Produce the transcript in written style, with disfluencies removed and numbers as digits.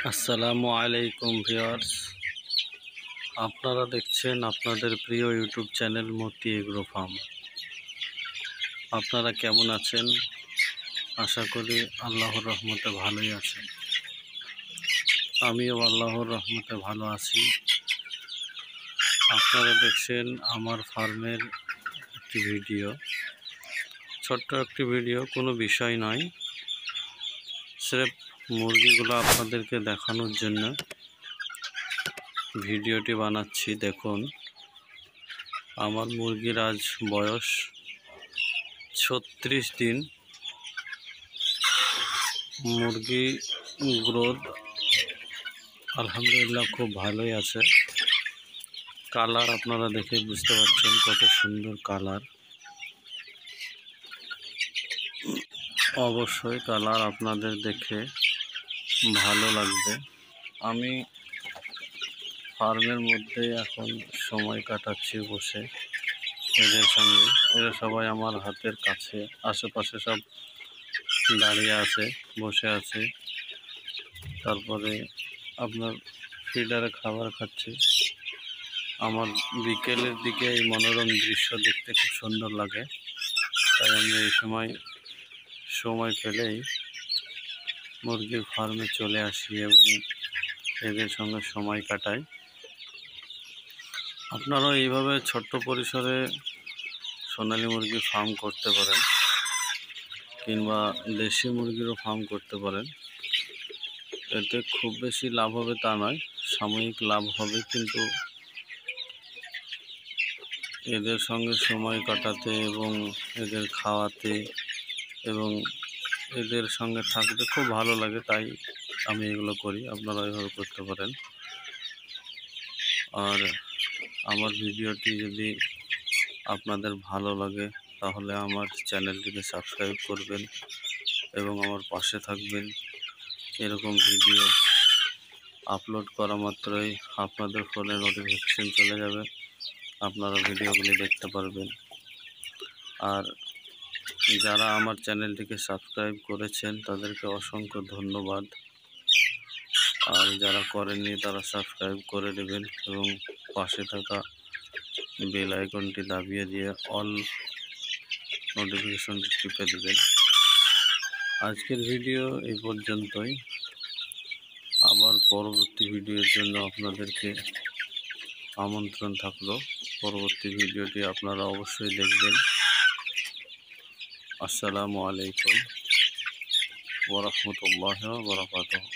আসসালামু আলাইকুম ভিউয়ার্স, আপনারা দেখছেন আপনাদের প্রিয় ইউটিউব চ্যানেল মতি এগ্রো ফার্ম। আপনারা কেমন আছেন? আশা করি আল্লাহর রহমতে ভালোই আছেন। আমিও আল্লাহর রহমতে ভালো আছি। আপনারা দেখছেন আমার ফার্মের একটি ভিডিও, ছোট্ট একটি ভিডিও, কোনো বিষয় নয়, স্রেফ মুরগিগুলো আপনাদেরকে দেখানোর জন্য ভিডিওটি বানাচ্ছি। দেখুন, আমার মুরগির আজ বয়স 36 দিন। মুরগি গ্রোথ আলহামদুলিল্লাহ খুব ভালোই আছে। কালার আপনারা দেখে বুঝতে পারছেন কত সুন্দর কালার। অবশ্যই কালার আপনাদের দেখে ভালো লাগবে। আমি ফার্মের মধ্যে এখন সময় কাটাচ্ছি বসে এদের সঙ্গে। এরা সবাই আমার হাতের কাছে, আশেপাশে সব দাঁড়িয়ে আছে, বসে আছে। তারপরে আপনার ফিডারে খাবার খাচ্ছে। আমার বিকেলের দিকে এই মনোরম দৃশ্য দেখতে খুব সুন্দর লাগে, তাই আমি এই সময় পেলেই মুরগির ফার্মে চলে আসি এবং এদের সঙ্গে সময় কাটাই। আপনারাও এইভাবে ছোট্ট পরিসরে সোনালী মুরগির ফার্ম করতে পারেন, কিংবা দেশি মুরগিরও ফার্ম করতে পারেন। এতে খুব বেশি লাভ হবে তা নয়, সাময়িক লাভ হবে, কিন্তু এদের সঙ্গে সময় কাটাতে এবং এদের খাওয়াতে এবং এদের সঙ্গে থাকতে খুব ভালো লাগে, তাই আমি এগুলো করি। আপনারা এভাবে করতে পারেন। আর আমার ভিডিওটি যদি আপনাদের ভালো লাগে তাহলে আমার চ্যানেলটিকে সাবস্ক্রাইব করবেন এবং আমার পাশে থাকবেন। এরকম ভিডিও আপলোড করা মাত্রই আপনাদের ফোনে নোটিফিকেশন চলে যাবে, আপনারা ভিডিওগুলি দেখতে পারবেন। আর যারা আমার চ্যানেলটিকে সাবস্ক্রাইব করেছেন তাদেরকে অসংখ্য ধন্যবাদ। আর যারা করেননি তারা সাবস্ক্রাইব করে দেবেন এবং পাশে থাকা বেল আইকনটি দাবিয়ে দিয়ে অল নোটিফিকেশনটি টিপে দেবেন। আজকের ভিডিও এই পর্যন্তই। আবার পরবর্তী ভিডিওর জন্য আপনাদেরকে আমন্ত্রণ থাকলো। পরবর্তী ভিডিওটি আপনারা অবশ্যই দেখবেন। আসসালামু আলাইকুম ওয়া রাহমাতুল্লাহি ওয়া বারাকাতুহু।